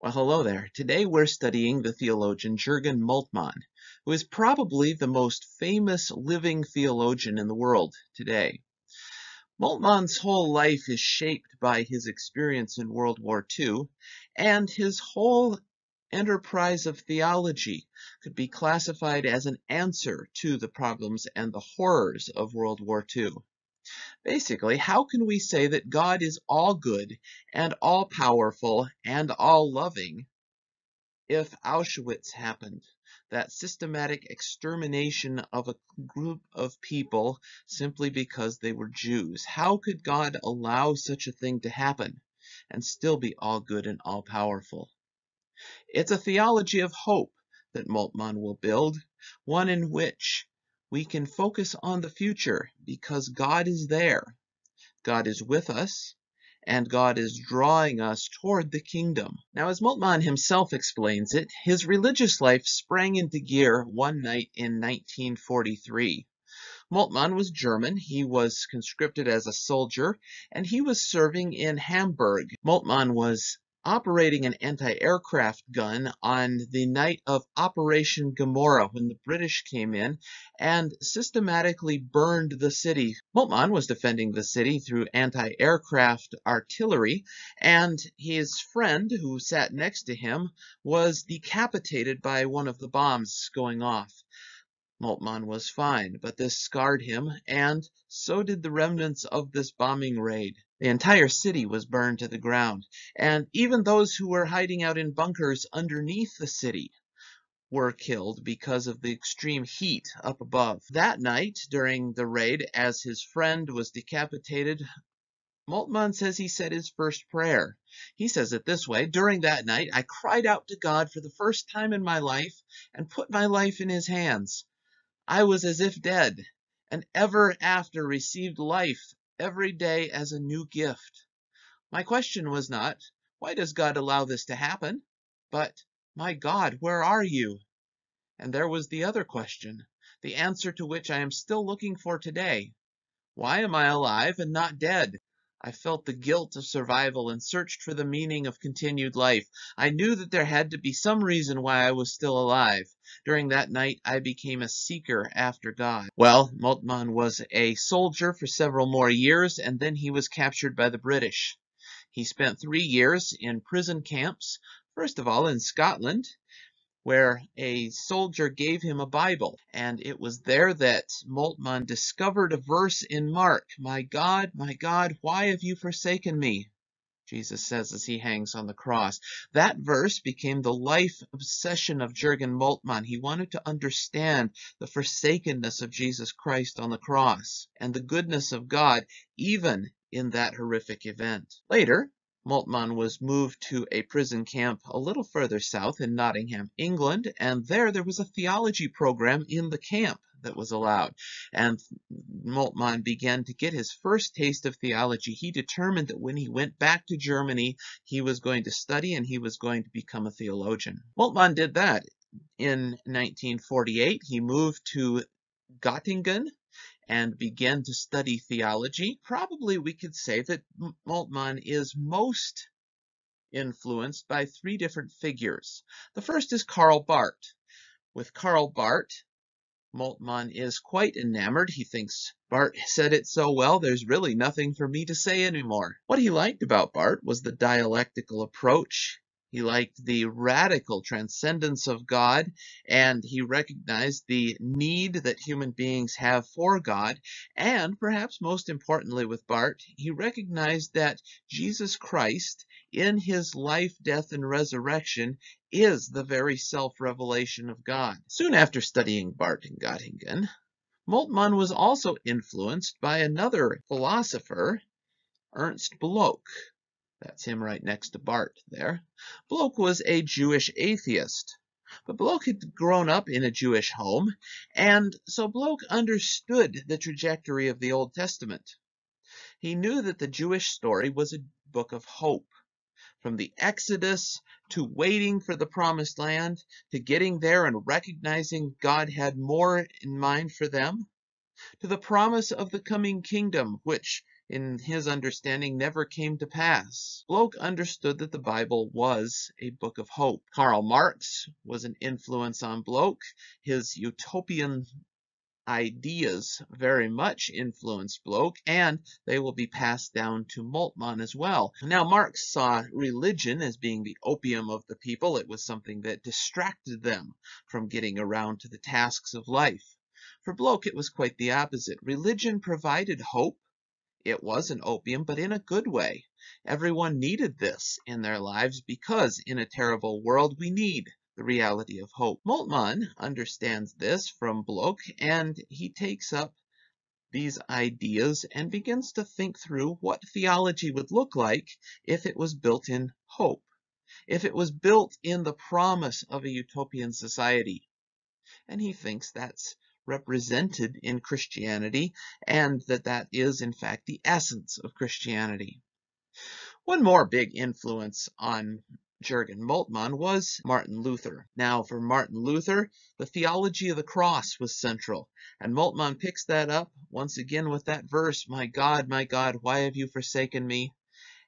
Well, hello there. Today we're studying the theologian Jurgen Moltmann, who is probably the most famous living theologian in the world today. Moltmann's whole life is shaped by his experience in World War II, and his whole enterprise of theology could be classified as an answer to the problems and the horrors of World War II. Basically, how can we say that God is all good and all powerful and all loving if Auschwitz happened, that systematic extermination of a group of people simply because they were Jews? How could God allow such a thing to happen and still be all good and all powerful? It's a theology of hope that Moltmann will build, one in which we can focus on the future because God is there. God is with us, and God is drawing us toward the kingdom. Now, as Moltmann himself explains it, his religious life sprang into gear one night in 1943. Moltmann was German. He was conscripted as a soldier, and he was serving in Hamburg. Moltmann was operating an anti-aircraft gun on the night of Operation Gomorrah when the British came in and systematically burned the city. Moltmann was defending the city through anti-aircraft artillery, and his friend who sat next to him was decapitated by one of the bombs going off. Moltmann was fine, but this scarred him, and so did the remnants of this bombing raid. The entire city was burned to the ground, and even those who were hiding out in bunkers underneath the city were killed because of the extreme heat up above. That night, during the raid, as his friend was decapitated, Moltmann says he said his first prayer. He says it this way: "During that night, I cried out to God for the first time in my life and put my life in his hands. I was as if dead, and ever after received life every day as a new gift. My question was not, why does God allow this to happen? But, my God, where are you?" And there was the other question, the answer to which I am still looking for today. Why am I alive and not dead? I felt the guilt of survival and searched for the meaning of continued life. I knew that there had to be some reason why I was still alive. During that night, I became a seeker after God. Well, Moltmann was a soldier for several more years, and then he was captured by the British. He spent 3 years in prison camps, first of all in Scotland, where a soldier gave him a Bible, and it was there that Moltmann discovered a verse in Mark. My God, why have you forsaken me?" Jesus says as he hangs on the cross. That verse became the life obsession of Jurgen Moltmann. He wanted to understand the forsakenness of Jesus Christ on the cross and the goodness of God, even in that horrific event. Later, Moltmann was moved to a prison camp a little further south in Nottingham, England, and there was a theology program in the camp that was allowed. And Moltmann began to get his first taste of theology. He determined that when he went back to Germany, he was going to study and he was going to become a theologian. Moltmann did that. In 1948, he moved to Göttingen and began to study theology. Probably we could say that Moltmann is most influenced by 3 different figures. The first is Karl Barth. With Karl Barth, Moltmann is quite enamored. He thinks Barth said it so well, there's really nothing for me to say anymore. What he liked about Barth was the dialectical approach. He liked the radical transcendence of God, and he recognized the need that human beings have for God. And perhaps most importantly with Barth, he recognized that Jesus Christ, in his life, death, and resurrection, is the very self-revelation of God. Soon after studying Barth in Göttingen, Moltmann was also influenced by another philosopher, Ernst Bloch. That's him right next to Barth there. Bloch was a Jewish atheist, but Bloch had grown up in a Jewish home, and so Bloch understood the trajectory of the Old Testament. He knew that the Jewish story was a book of hope. From the Exodus to waiting for the promised land, to getting there and recognizing God had more in mind for them, to the promise of the coming kingdom, which in his understanding, never came to pass. Bloch understood that the Bible was a book of hope. Karl Marx was an influence on Bloch. His utopian ideas very much influenced Bloch, and they will be passed down to Moltmann as well. Now, Marx saw religion as being the opium of the people. It was something that distracted them from getting around to the tasks of life. For Bloch, it was quite the opposite. Religion provided hope. It was an opium, but in a good way. Everyone needed this in their lives because in a terrible world we need the reality of hope. Moltmann understands this from Bloch, and he takes up these ideas and begins to think through what theology would look like if it was built in hope, if it was built in the promise of a utopian society. And he thinks that's represented in Christianity, and that is, in fact, the essence of Christianity. One more big influence on Jurgen Moltmann was Martin Luther. Now, for Martin Luther, the theology of the cross was central, and Moltmann picks that up once again with that verse, my God, why have you forsaken me?"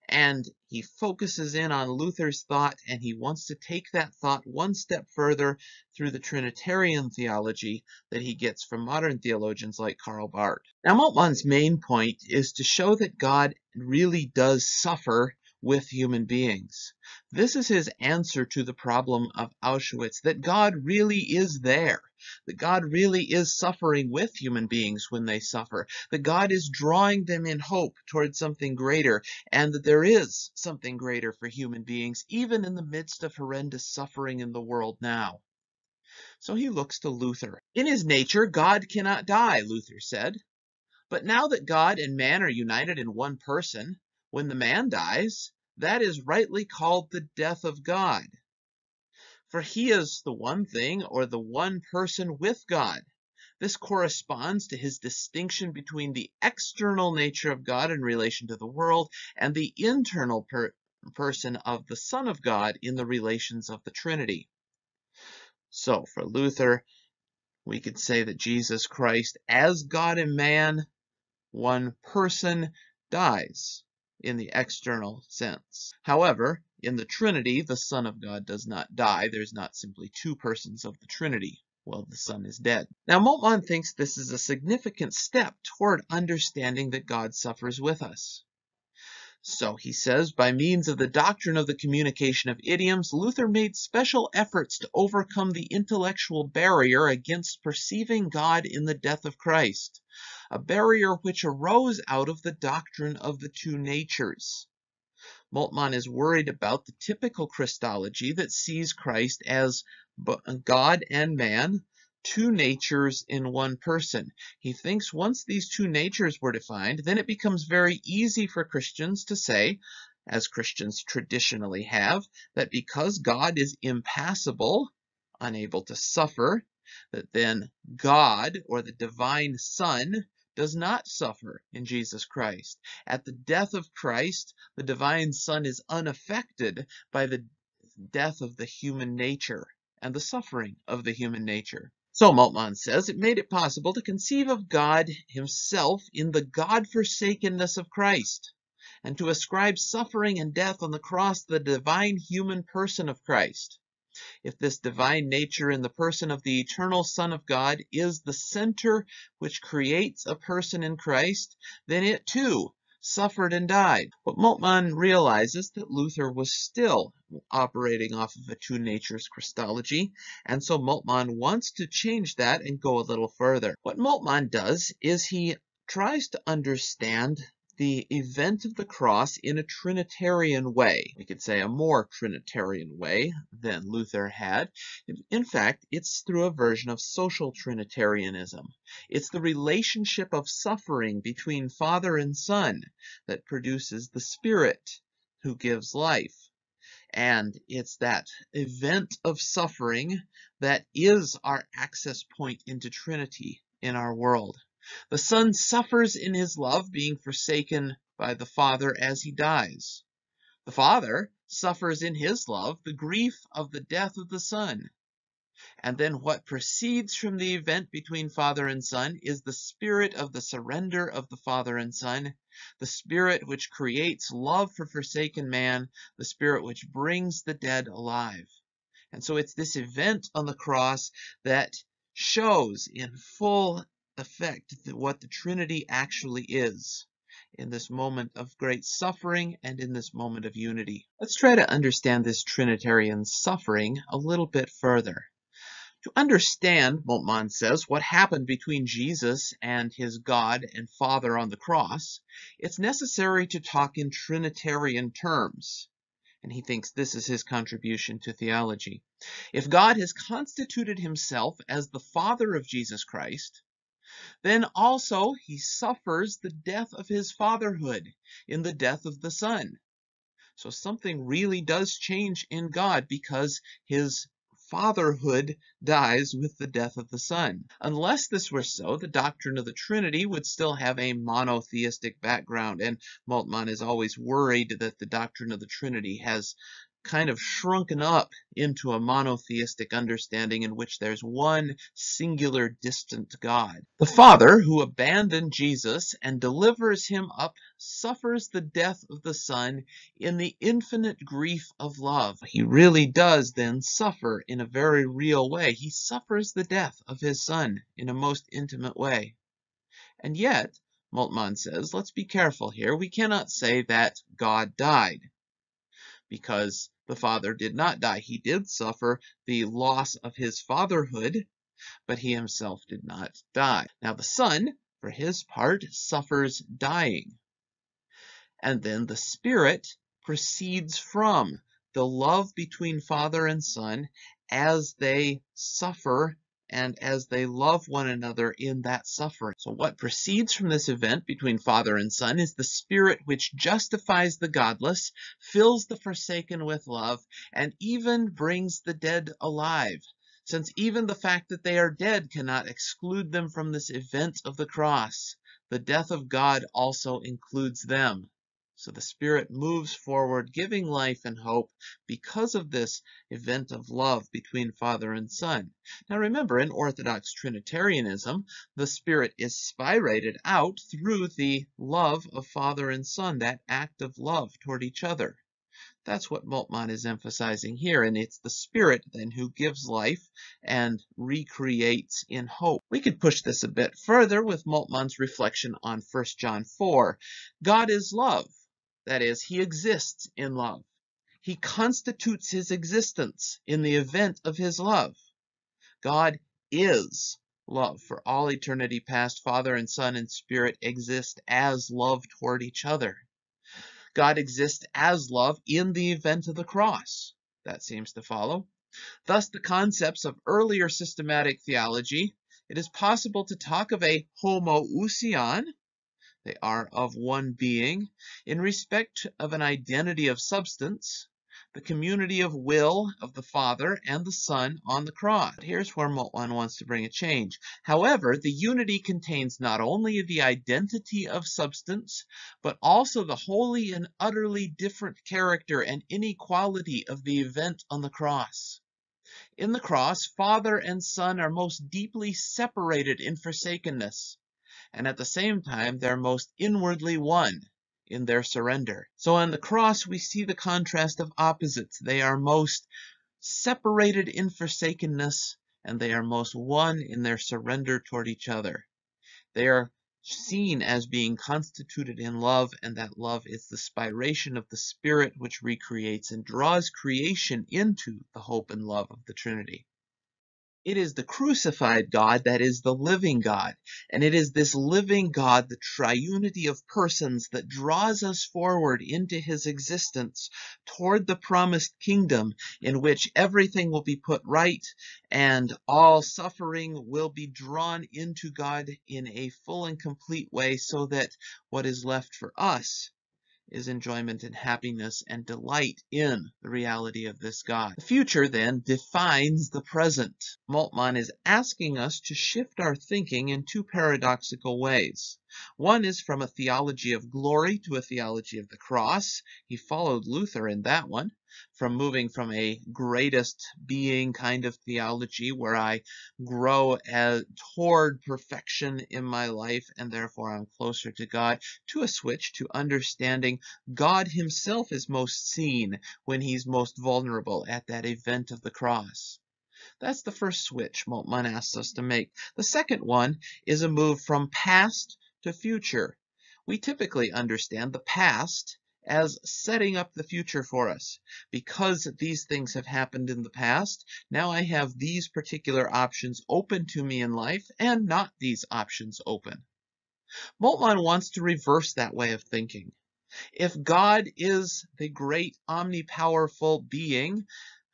And he focuses in on Luther's thought, and he wants to take that thought one step further through the Trinitarian theology that he gets from modern theologians like Karl Barth. Now, Moltmann's main point is to show that God really does suffer with human beings. This is his answer to the problem of Auschwitz, that God really is there, that God really is suffering with human beings when they suffer, that God is drawing them in hope towards something greater, and that there is something greater for human beings, even in the midst of horrendous suffering in the world now. So he looks to Luther. In his nature, God cannot die, Luther said. But now that God and man are united in one person, when the man dies, that is rightly called the death of God. For he is the one thing, or the one person with God. This corresponds to his distinction between the external nature of God in relation to the world and the internal person of the Son of God in the relations of the Trinity. So for Luther, we could say that Jesus Christ, as God and man, one person, dies in the external sense. However, in the Trinity, the Son of God does not die. There's not simply two persons of the Trinity. Well, the Son is dead. Now, Moltmann thinks this is a significant step toward understanding that God suffers with us. So he says, by means of the doctrine of the communication of idioms, Luther made special efforts to overcome the intellectual barrier against perceiving God in the death of Christ, a barrier which arose out of the doctrine of the two natures. Moltmann is worried about the typical Christology that sees Christ as God and man, two natures in one person. He thinks once these two natures were defined, then it becomes very easy for Christians to say, as Christians traditionally have, that because God is impassible, unable to suffer, that then God, or the divine Son, does not suffer in Jesus Christ. At the death of Christ, the divine Son is unaffected by the death of the human nature and the suffering of the human nature. So Moltmann says it made it possible to conceive of God himself in the God-forsakenness of Christ, and to ascribe suffering and death on the cross to the divine human person of Christ. If this divine nature in the person of the eternal Son of God is the center which creates a person in Christ, then it too suffered and died. But Moltmann realizes that Luther was still operating off of a two natures Christology, and so Moltmann wants to change that and go a little further. What Moltmann does is he tries to understand the event of the cross in a Trinitarian way. We could say a more Trinitarian way than Luther had. In fact, it's through a version of social Trinitarianism. It's the relationship of suffering between Father and Son that produces the Spirit who gives life. And it's that event of suffering that is our access point into Trinity in our world. The Son suffers in his love, being forsaken by the Father as he dies. The Father suffers in his love the grief of the death of the Son. And then what proceeds from the event between Father and Son is the spirit of the surrender of the Father and Son the Spirit which creates love for forsaken man, the Spirit which brings the dead alive. And so it's this event on the cross that shows in full effect what the Trinity actually is in this moment of great suffering and in this moment of unity. Let's try to understand this Trinitarian suffering a little bit further. To understand, Moltmann says, what happened between Jesus and his God and Father on the cross, it's necessary to talk in Trinitarian terms. And he thinks this is his contribution to theology. If God has constituted himself as the Father of Jesus Christ, then also he suffers the death of his fatherhood in the death of the Son. So something really does change in God because his fatherhood dies with the death of the Son. Unless this were so, the doctrine of the Trinity would still have a monotheistic background, and Moltmann is always worried that the doctrine of the Trinity has kind of shrunken up into a monotheistic understanding in which there's one singular distant God. The Father, who abandoned Jesus and delivers him up, suffers the death of the Son in the infinite grief of love. He really does then suffer in a very real way. He suffers the death of his Son in a most intimate way. And yet, Moltmann says, let's be careful here. We cannot say that God died, because the Father did not die. He did suffer the loss of his fatherhood, but he himself did not die. Now the Son, for his part, suffers dying. And then the Spirit proceeds from the love between Father and Son as they suffer and as they love one another in that suffering. So what proceeds from this event between Father and Son is the Spirit which justifies the godless, fills the forsaken with love, and even brings the dead alive, since even the fact that they are dead cannot exclude them from this event of the cross. The death of God also includes them. So the Spirit moves forward, giving life and hope because of this event of love between Father and Son. Now remember, in Orthodox Trinitarianism, the Spirit is spirated out through the love of Father and Son, that act of love toward each other. That's what Moltmann is emphasizing here, and it's the Spirit then who gives life and recreates in hope. We could push this a bit further with Moltmann's reflection on 1 John 4. God is love. That is, he exists in love. He constitutes his existence in the event of his love. God is love. For all eternity past, Father and Son and Spirit exist as love toward each other. God exists as love in the event of the cross. That seems to follow. Thus, the concepts of earlier systematic theology, it is possible to talk of a homoousion, they are of one being, in respect of an identity of substance, the community of will of the Father and the Son on the cross. Here's where Moltmann wants to bring a change. However, the unity contains not only the identity of substance, but also the wholly and utterly different character and inequality of the event on the cross. In the cross, Father and Son are most deeply separated in forsakenness, and at the same time they're most inwardly one in their surrender. So on the cross we see the contrast of opposites. They are most separated in forsakenness, and they are most one in their surrender toward each other. They are seen as being constituted in love, and that love is the spiration of the Spirit which recreates and draws creation into the hope and love of the Trinity. It is the crucified God that is the living God, and it is this living God, the triunity of persons, that draws us forward into his existence toward the promised kingdom in which everything will be put right and all suffering will be drawn into God in a full and complete way, so that what is left for us is enjoyment and happiness and delight in the reality of this God. The future, then, defines the present. Moltmann is asking us to shift our thinking in two paradoxical ways. One is from a theology of glory to a theology of the cross. He followed Luther in that one. from moving from a greatest being kind of theology where I grow toward perfection in my life and therefore I'm closer to God, to a switch to understanding God himself is most seen when he's most vulnerable at that event of the cross. That's the first switch Moltmann asks us to make. The second one is a move from past to future. We typically understand the past as setting up the future for us. Because these things have happened in the past, now I have these particular options open to me in life and not these options open. Moltmann wants to reverse that way of thinking. If God is the great omnipowerful being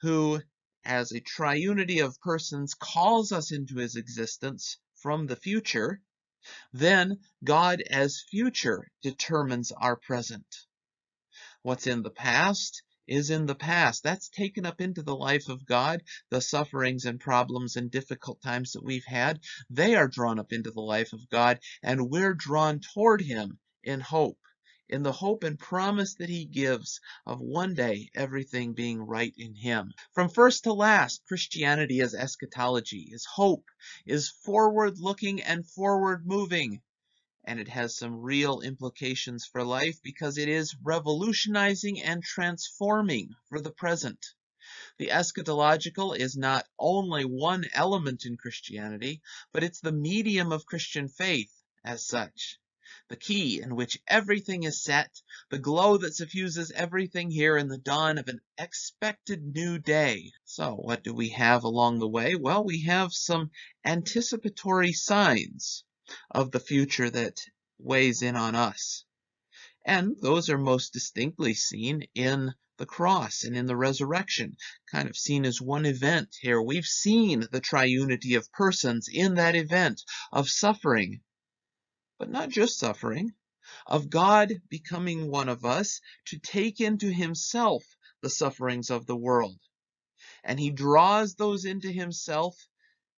who, as a triunity of persons, calls us into his existence from the future, then God as future determines our present. What's in the past is in the past. That's taken up into the life of God. The sufferings and problems and difficult times that we've had, they are drawn up into the life of God, and we're drawn toward him in hope. In the hope and promise that he gives of one day everything being right in him. From first to last, Christianity is eschatology, is hope, is forward-looking and forward-moving. And it has some real implications for life because it is revolutionizing and transforming for the present. The eschatological is not only one element in Christianity, but it's the medium of Christian faith as such. The key in which everything is set, the glow that suffuses everything here in the dawn of an expected new day. So what do we have along the way? Well, we have some anticipatory signs of the future that weighs in on us. And those are most distinctly seen in the cross and in the resurrection, kind of seen as one event here. We've seen the triunity of persons in that event of suffering, but not just suffering, of God becoming one of us to take into himself the sufferings of the world. And he draws those into himself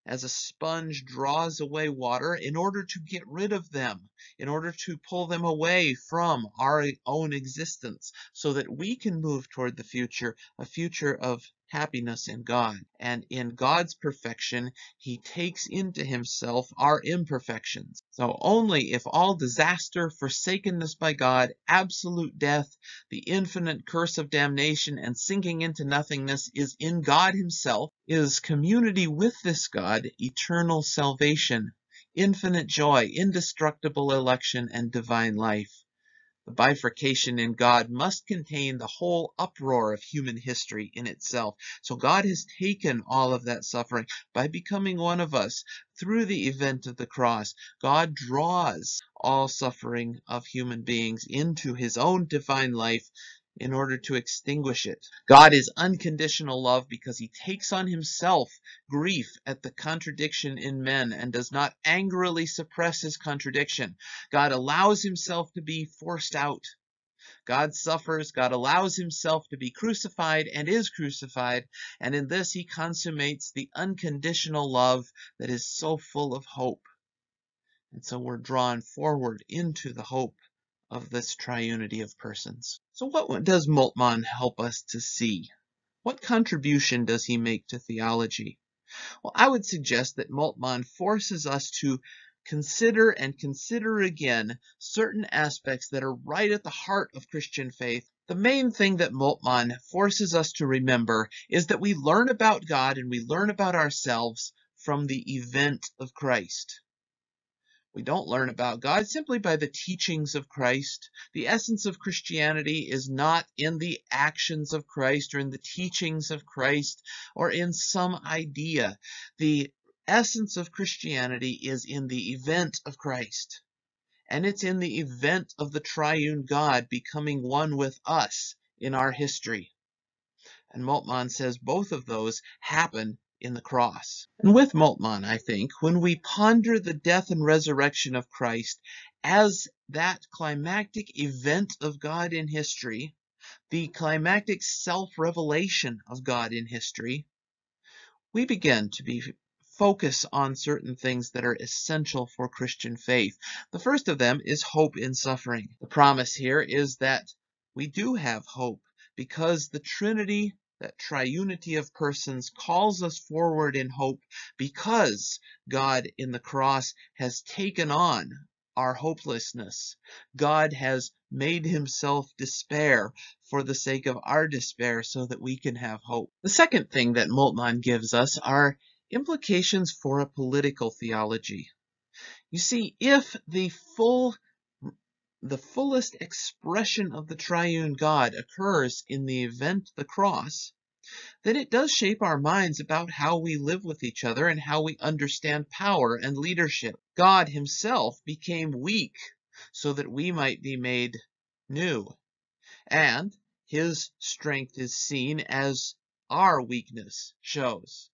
as a sponge draws away water in order to get rid of them, in order to pull them away from our own existence so that we can move toward the future, a future of happiness in God. And in God's perfection, he takes into himself our imperfections. So only if all disaster, forsakenness by God, absolute death, the infinite curse of damnation, and sinking into nothingness is in God himself, is community with this God, eternal salvation, infinite joy, indestructible election, and divine life. The bifurcation in God must contain the whole uproar of human history in itself. So God has taken all of that suffering by becoming one of us through the event of the cross. God draws all suffering of human beings into his own divine life in order to extinguish it. God is unconditional love because he takes on himself grief at the contradiction in men and does not angrily suppress his contradiction. God allows himself to be forced out. God suffers, God allows himself to be crucified and is crucified, and in this he consummates the unconditional love that is so full of hope. And so we're drawn forward into the hope of this triunity of persons. So what does Moltmann help us to see? What contribution does he make to theology? Well, I would suggest that Moltmann forces us to consider and consider again certain aspects that are right at the heart of Christian faith. The main thing that Moltmann forces us to remember is that we learn about God and we learn about ourselves from the event of Christ. We don't learn about God simply by the teachings of Christ. The essence of Christianity is not in the actions of Christ or in the teachings of Christ or in some idea. The essence of Christianity is in the event of Christ. And it's in the event of the triune God becoming one with us in our history. And Moltmann says both of those happen in the cross. And with Moltmann, I think, when we ponder the death and resurrection of Christ as that climactic event of God in history, the climactic self-revelation of God in history, we begin to focus on certain things that are essential for Christian faith. The first of them is hope in suffering. The promise here is that we do have hope, because the Trinity, that triunity of persons, calls us forward in hope, because God in the cross has taken on our hopelessness. God has made himself despair for the sake of our despair so that we can have hope. The second thing that Moltmann gives us are implications for a political theology. You see, if the fullest expression of the triune God occurs in the event the cross, then it does shape our minds about how we live with each other and how we understand power and leadership. God himself became weak so that we might be made new, and his strength is seen as our weakness shows.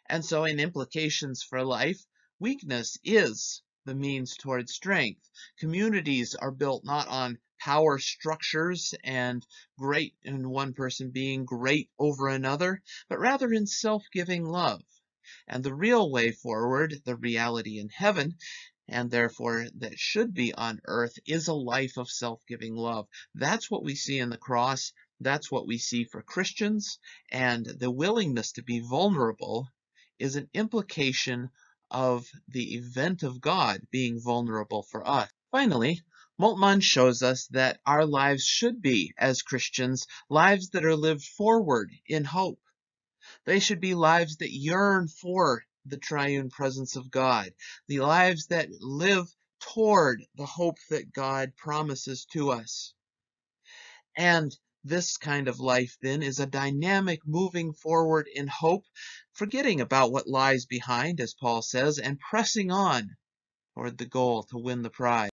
And so in implications for life, weakness is the means toward strength. Communities are built not on power structures and one person being great over another, but rather in self-giving love. And the real way forward, the reality in heaven, and therefore that should be on earth, is a life of self-giving love. That's what we see in the cross. That's what we see for Christians, and the willingness to be vulnerable is an implication of the event of God being vulnerable for us. Finally, Moltmann shows us that our lives should be, as Christians, lives that are lived forward in hope. They should be lives that yearn for the triune presence of God, the lives that live toward the hope that God promises to us. And this kind of life, then, is a dynamic moving forward in hope, forgetting about what lies behind, as Paul says, and pressing on toward the goal to win the prize.